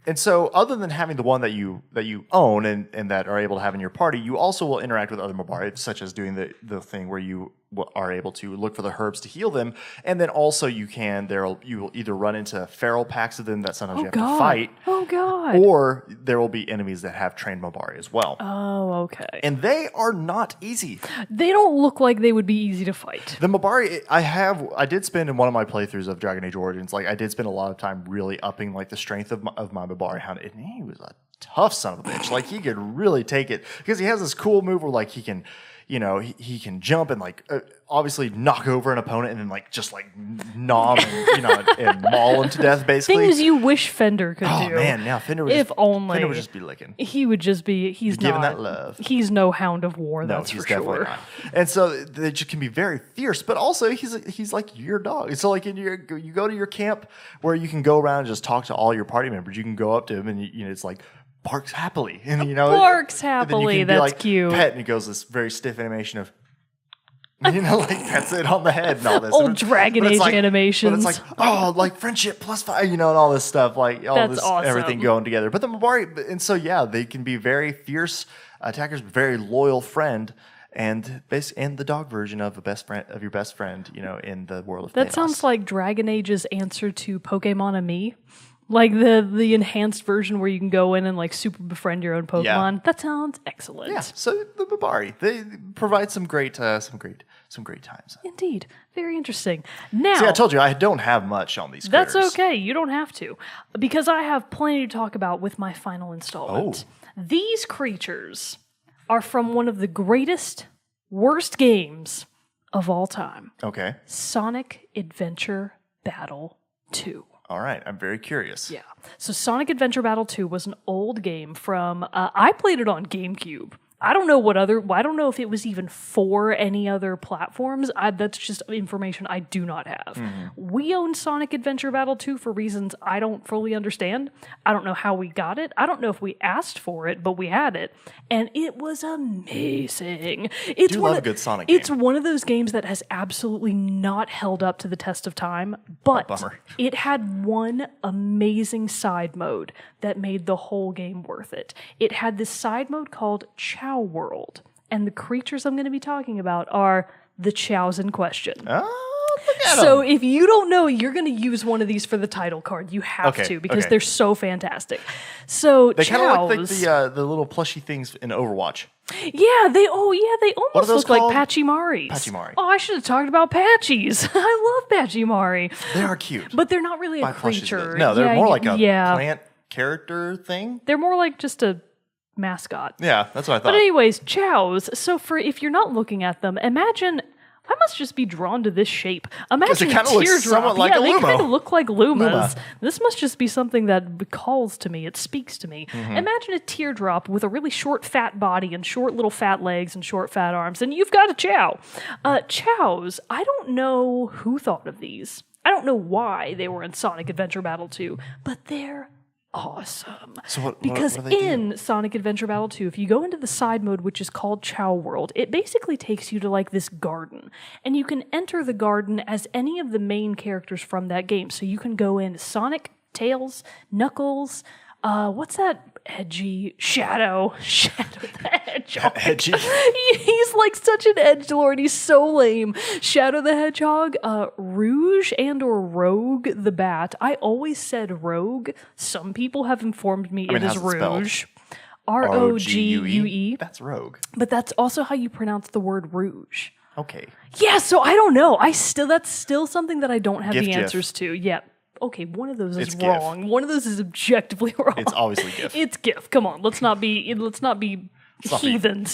And so, other than having the one that you own and that are able to have in your party, you also will interact with other Mabari, such as doing the thing where you are able to look for the herbs to heal them, and then also you will either run into feral packs of them that sometimes you have to fight. Oh God! Or there will be enemies that have trained Mabari as well. Oh, okay. And they are not easy. They don't look like they would be easy to fight. The Mabari, I did spend in one of my playthroughs of Dragon Age Origins, like I did spend a lot of time really upping like the strength of my Mabari hound, and he was a tough son of a bitch. Like he could really take it because he has this cool move where like he can. He can jump and like obviously knock over an opponent and then like just like nom and and maul him to death basically. Things you wish Fender could do. Oh man, now Fender would Fender would just be licking. He would just be. He's giving not, that love. He's no Hound of War. No, That's he's for definitely sure. not. And so they just can be very fierce, but also he's like your dog. So like you go to your camp where you can go around and just talk to all your party members. You can go up to him and it's like barks happily, and barks and then you happily. can be That's like, cute. Pet, and he goes this very stiff animation of. Like that's it on the head and all this. Old Dragon Age animations. But it's like, like friendship +5, and all this stuff, like all That's this, awesome. everything going together. But the Mabari, and so they can be very fierce attackers, very loyal friend, and the dog version of your best friend, in the world of That Thanos. sounds like Dragon Age's answer to Pokemon Ami. Like the enhanced version where you can go in and like super befriend your own Pokemon. Yeah. That sounds excellent. Yeah, so the Mabari, they provide some great times. Indeed. Very interesting. Now, See, I told you I don't have much on these that's critters. okay. You don't have to. Because I have plenty to talk about with my final installment. Oh. These creatures are from one of the greatest, worst games of all time. Okay. Sonic Adventure Battle 2. All right. I'm very curious. Yeah. So Sonic Adventure Battle 2 was an old game from, I played it on GameCube. I don't know if it was even for any other platforms. That's just information I do not have. We own Sonic Adventure Battle 2 for reasons I don't fully understand. I don't know how we got it. I don't know if we asked for it, but we had it. And it was amazing. I do love a good Sonic game. It's one of those games that has absolutely not held up to the test of time, but bummer. it had one amazing side mode that made the whole game worth it. It had this side mode called Chow World, and the creatures I'm going to be talking about are the chows in question. Oh, look at So them. if you don't know, you're going to use one of these for the title card. You have Okay, to, because okay. they're so fantastic. So They kind of look like chows, the little plushy things in Overwatch. they What are almost those look called? like Pachymari's. Pachymari. Oh, I should have talked about Patchies. I love Pachymari. They are cute. But they're not really a By plushies, creature. though. No, they're Yeah, more like a yeah. plant character thing. They're more like just a mascot. Yeah, that's what I thought. But anyways, chows. So if you're not looking at them, imagine. I must just be drawn to this shape. Imagine it a kinda looks teardrop. somewhat like a they Lumo. kind of look like Lumas. Luma. This must just be something that calls to me. It speaks to me. Mm-hmm. Imagine a teardrop with a really short, fat body and short little fat legs and short, fat arms, and you've got a chow. Chows. I don't know who thought of these. I don't know why they were in Sonic Adventure Battle 2, but they're awesome. So what Because do they do? in Sonic Adventure Battle 2, if you go into the side mode, which is called Chow World, it basically takes you to like this garden. And you can enter the garden as any of the main characters from that game. So you can go in Sonic, Tails, Knuckles, what's that edgy Shadow the Hedgehog. Edgy. He's like such an edgelord. He's so lame. Shadow the Hedgehog, Rouge and or Rogue the Bat. I always said Rogue. Some people have informed me it is how's it spelled? Rouge. Rogue. That's Rogue. But that's also how you pronounce the word Rouge. Okay. Yeah, so I don't know. That's still something that I don't have GIF, the GIF. answers to. Yeah. Okay, one of those is It's GIF. wrong. One of those is objectively wrong. It's obviously GIF. It's GIF. Come on, let's not be heathens not be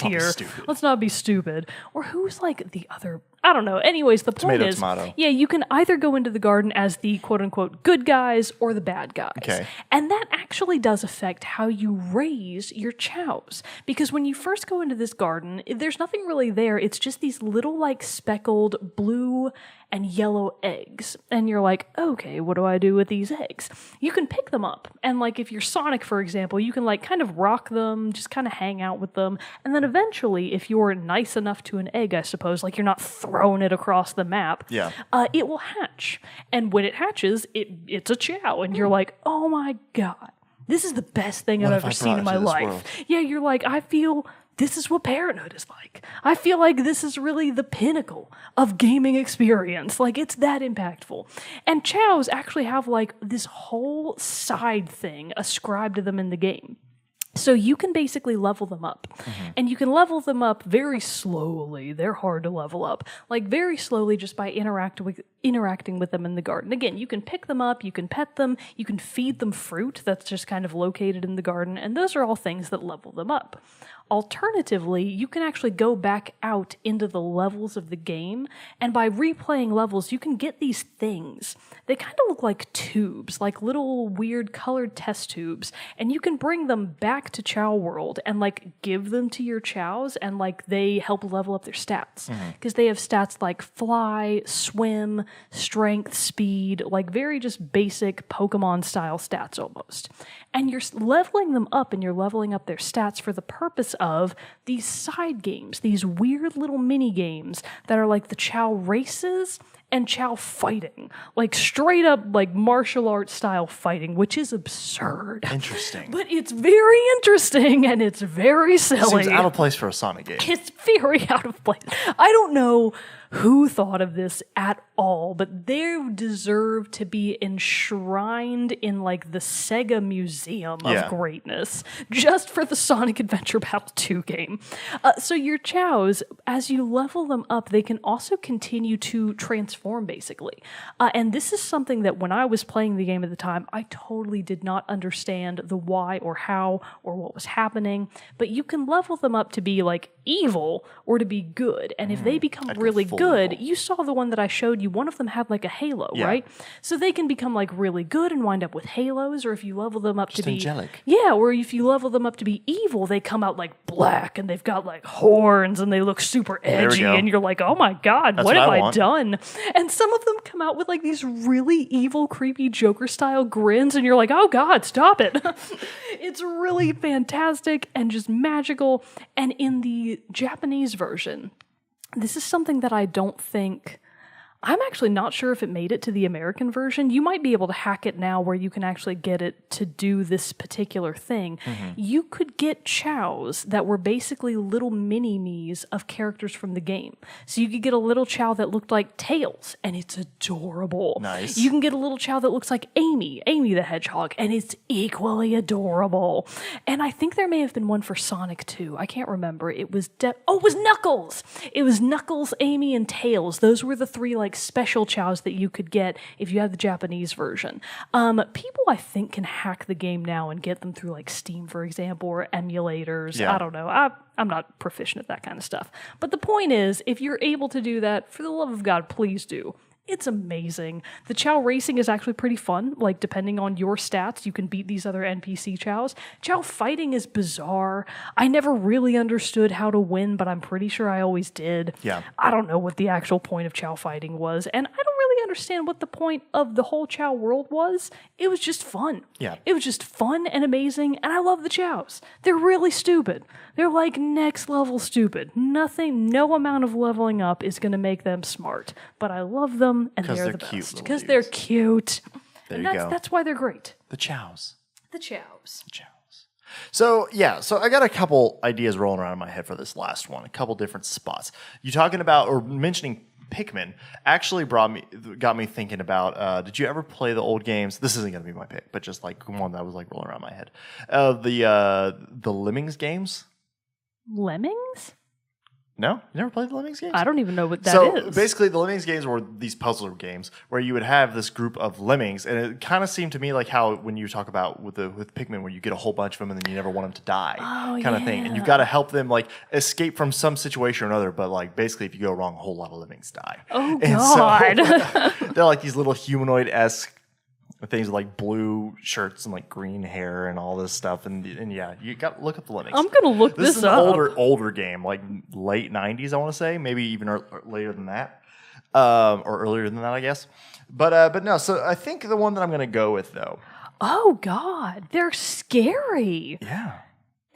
here. stupid. Let's not be stupid. Or who's like the other? I don't know. Anyways, the point is, Tomato. yeah, you can either go into the garden as the quote unquote good guys or the bad guys. Okay. And that actually does affect how you raise your chows. Because when you first go into this garden, there's nothing really there. It's just these little like speckled blue and yellow eggs. And you're like, okay, what do I do with these eggs? You can pick them up. And like if you're Sonic, for example, you can like kind of rock them, just kind of hang out with them. And then eventually, if you're nice enough to an egg, I suppose, like you're not throwing it across the map, Yeah. it will hatch. And when it hatches, it's a chow. And you're like, oh my God, this is the best thing I've have ever I seen in brought my to this life. world? Yeah, you're like, I feel this is what parenthood is like. I feel like this is really the pinnacle of gaming experience. Like, it's that impactful. And chows actually have like this whole side thing ascribed to them in the game. So you can basically level them up. And you can level them up very slowly. They're hard to level up. Like very slowly just by interacting with them in the garden. Again, you can pick them up, you can pet them, you can feed them fruit that's just kind of located in the garden, and those are all things that level them up. Alternatively, you can actually go back out into the levels of the game, and by replaying levels, you can get these things. They kind of look like tubes, like little weird colored test tubes, and you can bring them back to Chow World and like give them to your chows, and like they help level up their stats. Because they have stats like fly, swim, strength, speed, like very just basic Pokemon style stats almost. And you're leveling them up and you're leveling up their stats for the purpose of these side games, these weird little mini games that are like the Chow races and Chow fighting, like straight up like martial arts style fighting, which is absurd. Interesting. But it's very interesting and it's very silly. Seems out of place for a Sonic game. It's very out of place. I don't know who thought of this at all, but they deserve to be enshrined in like the Sega Museum of Yeah. Greatness just for the Sonic Adventure Battle 2 game. So your chows, as you level them up, they can also continue to transform form, basically. And this is something that when I was playing the game at the time, I totally did not understand the why or how or what was happening. But you can level them up to be like evil or to be good. And if they become really good, you saw the one that I showed you, one of them had like a halo, right? So they can become like really good and wind up with halos, or if you level them up to be angelic. Yeah, or if you level them up to be evil, they come out like black and they've got like horns and they look super edgy and you're like, oh my God, what have I done? And some of them come out with like these really evil, creepy Joker style grins and you're like, oh God, stop it. It's really fantastic and just magical. And in the Japanese version, this is something that I don't think... I'm actually not sure if it made it to the American version. You might be able to hack it now where you can actually get it to do this particular thing. You could get chows that were basically little mini-me's of characters from the game. So you could get a little chow that looked like Tails, and it's adorable. Nice. You can get a little chow that looks like Amy the Hedgehog, and it's equally adorable. And I think there may have been one for Sonic too. I can't remember. It was it was Knuckles! It was Knuckles, Amy, and Tails. Those were the three like special chows that you could get if you had the Japanese version. People I think can hack the game now and get them through like Steam, for example, or emulators. I don't know. I'm not proficient at that kind of stuff. But the point is, if you're able to do that, for the love of God, please do. It's amazing. The chow racing is actually pretty fun. Like, depending on your stats, you can beat these other NPC chows. Chow fighting is bizarre. I never really understood how to win, but I'm pretty sure I always did. Yeah. I don't know what the actual point of chow fighting was, and I don't really understand what the point of the whole chow world was. It was just fun. Yeah. It was just fun and amazing, and I love the chows. They're really stupid. They're like next level stupid. No amount of leveling up is going to make them smart, but I love them, and they're the best because they're cute. There and you go. That's why they're great. The chows. The chows. So I got a couple ideas rolling around in my head for this last one. A couple different spots. You talking about or mentioning Pikmin actually got me thinking about. Did you ever play the old games? This isn't going to be my pick, but just like one that was like rolling around my head. The Lemmings games. Lemmings? No, you never played the Lemmings games? I don't even know what that is. So basically, the Lemmings games were these puzzle games where you would have this group of lemmings, and it kind of seemed to me like how when you talk about with Pikmin, where you get a whole bunch of them and then you never want them to die, kind of thing, and you've got to help them like escape from some situation or another. But like basically, if you go wrong, a whole lot of lemmings die. Oh God! So, they're like these little humanoid-esque things with like blue shirts and like green hair and all this stuff, and yeah, you got to look up the Lemmings. I'm gonna look this is up. An older game, like late '90s, I want to say, maybe even later than that, or earlier than that, I guess. But no. So I think the one that I'm gonna go with though. Oh God, they're scary. Yeah.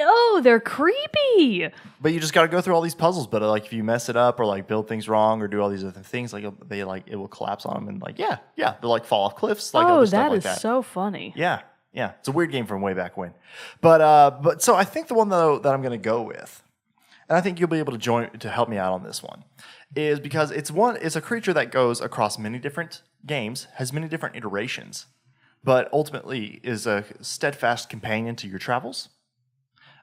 Oh, they're creepy. But you just got to go through all these puzzles. But like if you mess it up or like build things wrong or do all these other things, like it will collapse on them and like they'll like fall off cliffs. Like other stuff like that. So funny. Yeah, it's a weird game from way back when. But so I think the one though that I'm going to go with, and I think you'll be able to help me out on this one, is because it's a creature that goes across many different games, has many different iterations, but ultimately is a steadfast companion to your travels.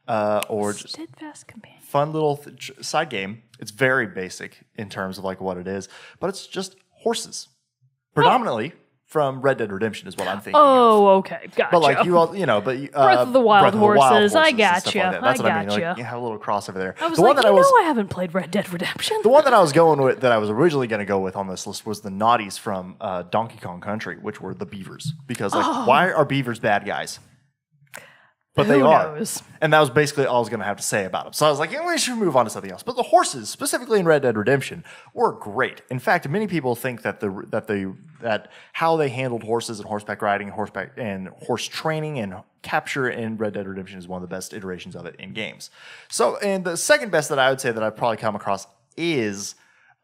Or just Steadfast Companion. Fun little side game. It's very basic in terms of like what it is, but it's just horses, predominantly from Red Dead Redemption is what I'm thinking. Oh, okay, gotcha. But like you all, Breath of the Wild horses. I gotcha. Like that's what I mean. Gotcha. Like, you have a little crossover there. I was I haven't played Red Dead Redemption. The one that I was going with, that I was originally going to go with on this list, was the Naughties from Donkey Kong Country, which were the beavers. Because why are beavers bad guys? But they are. Knows? And that was basically all I was going to have to say about them. So I was like, we should move on to something else. But the horses, specifically in Red Dead Redemption, were great. In fact, many people think that how they handled horses and horseback riding, and horse training and capture in Red Dead Redemption is one of the best iterations of it in games. So, and the second best that I would say that I've probably come across is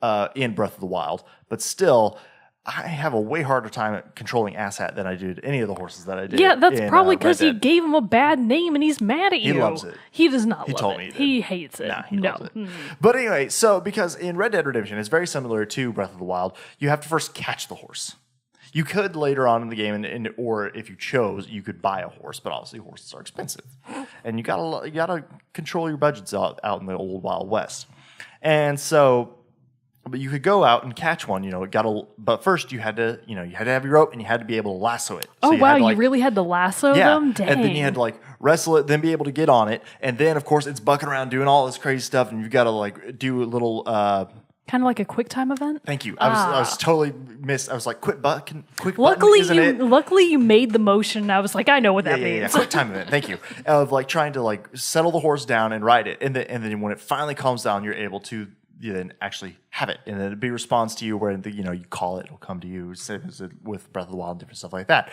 in Breath of the Wild. But still, I have a way harder time controlling Asshat than I did any of the horses that I did. Yeah, that's probably because you gave him a bad name and he's mad at you. He loves it. He does not he love told it. Me he hates it. Nah, he loves it. But anyway, so because in Red Dead Redemption, it's very similar to Breath of the Wild. You have to first catch the horse. You could later on in the game, or if you chose, you could buy a horse, but obviously horses are expensive, and you gotta control your budgets out in the old Wild West. And so But you could go out and catch one, but first you had to have your rope and you had to be able to lasso it. Oh, So wow. you You really had to lasso them? Dang. and then you had to wrestle it, then be able to get on it. And then of course it's bucking around doing all this crazy stuff and you've got to do a little, kind of like a quick time event? thank you. I was totally missed. I was like, quick button, Luckily, isn't it? luckily you made the motion. I was like, I know what that means. Quick time event. Thank you. Of trying to settle the horse down and ride it, and then when it finally calms down, you're able to then actually have it, and then it'll be response to you where you call it, it'll come to you. Same as with Breath of the Wild and different stuff like that.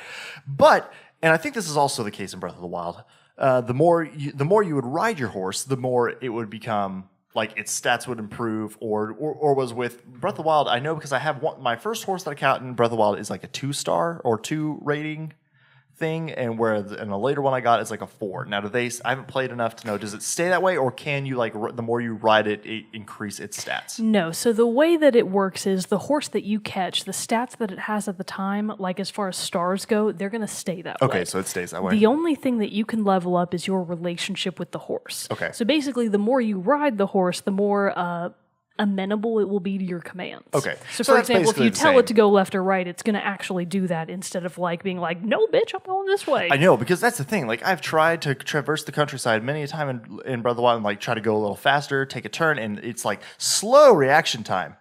And I think this is also the case in Breath of the Wild. The more you would ride your horse, the more it would become. Its stats would improve, or was with Breath of the Wild. I know because I have my first horse that I caught in Breath of the Wild is a 2-star or 2 rating thing, and a later one I got is a 4. Now, I haven't played enough to know, does it stay that way, or can you the more you ride it increase its stats? No. So the way that it works is the horse that you catch, the stats that it has at the time, as far as stars go, they're going to stay that way. Okay, so it stays that way. The only thing that you can level up is your relationship with the horse. Okay. So basically, the more you ride the horse, the more amenable it will be to your commands. Okay. So So for that's example, if basically you the tell same. it to go left or right, it's going to actually do that instead of being no, bitch, I'm going this way. I know, because that's the thing. I've tried to traverse the countryside many a time in Breath of the Wild and try to go a little faster, take a turn, and it's slow reaction time.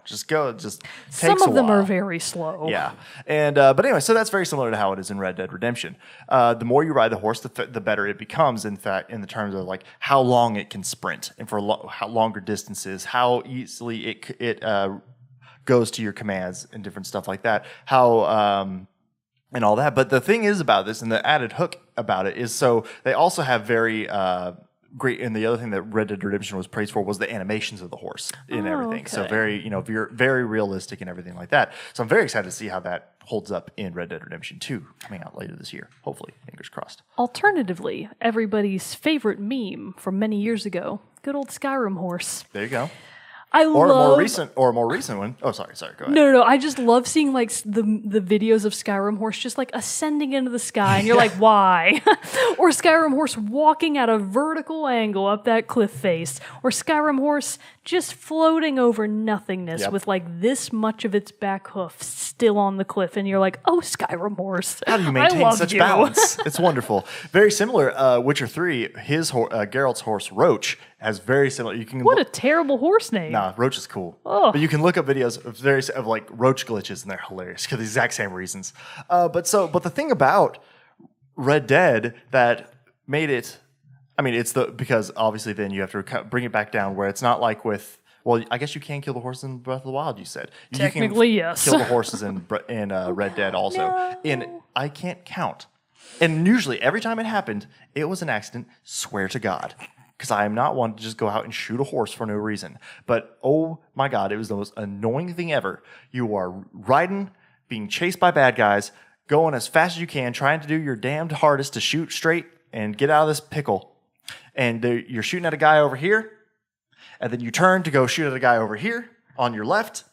Just takes Some of a them while. are very slow. Yeah, and but anyway, so that's very similar to how it is in Red Dead Redemption. The more you ride the horse, the better it becomes. In fact, in the terms of how long it can sprint, and for how longer distances, how easily it goes to your commands and different stuff like that. And all that. But the thing is about this, and the added hook about it is, so they also have very great. And the other thing that Red Dead Redemption was praised for was the animations of the horse and everything. So okay. very, very realistic and everything like that. So I'm very excited to see how that holds up in Red Dead Redemption 2 coming out later this year. Hopefully, fingers crossed. Alternatively, everybody's favorite meme from many years ago, good old Skyrim horse. There you go. I Or love... a more recent one. Oh, sorry. Go ahead. No. I just love seeing the videos of Skyrim horse just ascending into the sky, and you're like, why? Or Skyrim horse walking at a vertical angle up that cliff face, or Skyrim horse just floating over nothingness Yep. with this much of its back hoof still on the cliff, and you're like, oh, Skyrim horse, How do you I maintain love such you. balance? It's wonderful. Very similar. Witcher 3, Geralt's horse Roach has very similar. You can What a terrible horse name. Nah, Roach is cool. Oh. But you can look up videos of Roach glitches, and they're hilarious for the exact same reasons. But the thing about Red Dead that made it, because obviously then you have to bring it back down where it's not like with. Well, I guess you can kill the horse in Breath of the Wild. You said Technically, you can yes. Kill the horses in Red Dead also. No. And I can't count. And usually every time it happened, it was an accident. Swear to God. Because I am not one to just go out and shoot a horse for no reason. But oh my God, it was the most annoying thing ever. You are riding, being chased by bad guys, going as fast as you can, trying to do your damned hardest to shoot straight and get out of this pickle. And you're shooting at a guy over here, and then you turn to go shoot at a guy over here on your left.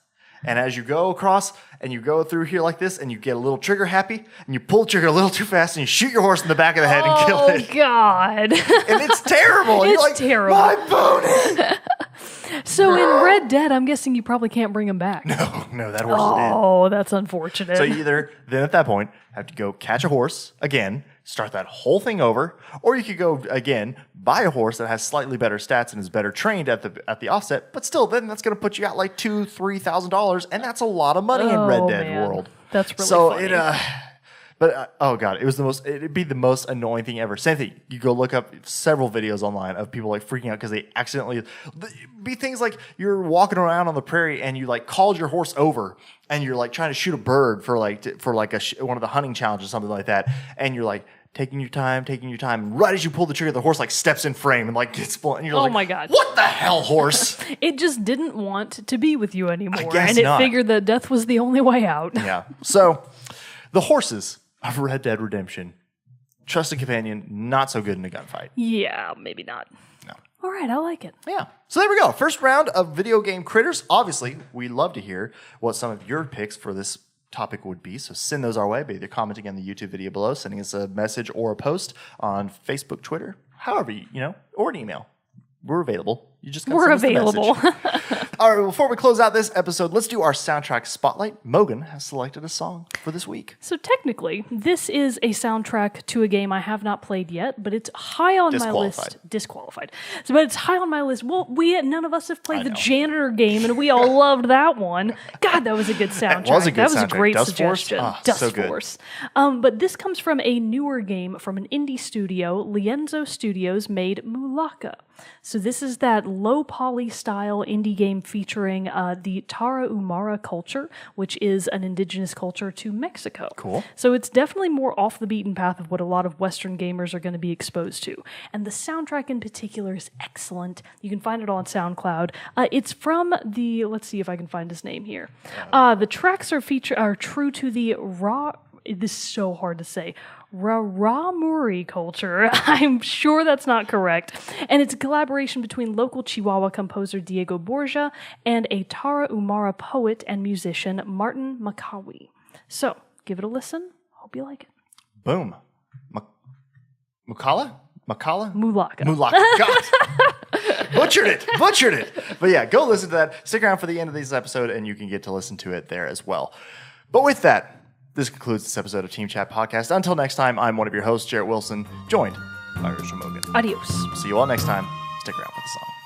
And as you go across and you go through here like this and you get a little trigger happy and you pull the trigger a little too fast and you shoot your horse in the back of the head and kill it. Oh, God. And it's terrible. And It's you're like, terrible. My pony. So in Red Dead, I'm guessing you probably can't bring him back. No, that horse is dead. Oh, that's unfortunate. So you either then at that point have to go catch a horse again, start that whole thing over, or you could go again buy a horse that has slightly better stats and is better trained at the offset. But still, then that's going to put you out $2,000-$3,000, and that's a lot of money in Red Oh, Dead man. World. That's really so funny. oh God, it'd be the most annoying thing ever. Same thing. You go look up several videos online of people freaking out because they accidentally be things like you're walking around on the prairie and you called your horse over and you're trying to shoot a bird for one of the hunting challenges or something like that, and you're taking your time, and right as you pull the trigger, the horse steps in frame and gets blown. And you're Oh my God. What the hell, horse? It just didn't want to be with you anymore. guess and it not. figured that death was the only way out. Yeah. So the horses of Red Dead Redemption, trusted companion, not so good in a gunfight. Yeah, maybe not. No. All right, I like it. Yeah. So there we go. First round of video game critters. Obviously, we love to hear what some of your picks for this topic would be. So send those our way by either commenting on the YouTube video below, sending us a message or a post on Facebook, Twitter, however, or an email. We're available. You just gotta We're send us the available. message. All right, before we close out this episode, let's do our soundtrack spotlight. Mogan has selected a song for this week. So technically, this is a soundtrack to a game I have not played yet, but it's high on my list. Disqualified. So, but it's high on my list. Well, none of us have played the Janitor game, and we all loved that one. God, that was a good soundtrack. That was a great suggestion. Dust Force. But this comes from a newer game from an indie studio. Lienzo Studios made Mulaka. So this is that low poly style indie game featuring the Tarahumara culture, which is an indigenous culture to Mexico. Cool. So it's definitely more off the beaten path of what a lot of Western gamers are going to be exposed to. And the soundtrack in particular is excellent. You can find it on SoundCloud. It's from the, let's see if I can find his name here. The tracks are true to the this is so hard to say, Raramuri culture. I'm sure that's not correct. And it's a collaboration between local Chihuahua composer Diego Borja and a Tarahumara poet and musician Martin Makawi. So, give it a listen. Hope you like it. Boom. Mulaka? Mulaka. God. Butchered it. But yeah, go listen to that. Stick around for the end of this episode, and you can get to listen to it there as well. But with that, this concludes this episode of Team Chat Podcast. Until next time, I'm one of your hosts, Jarrett Wilson, joined by Rachel Mogan. Adios. See you all next time. Stick around for the song.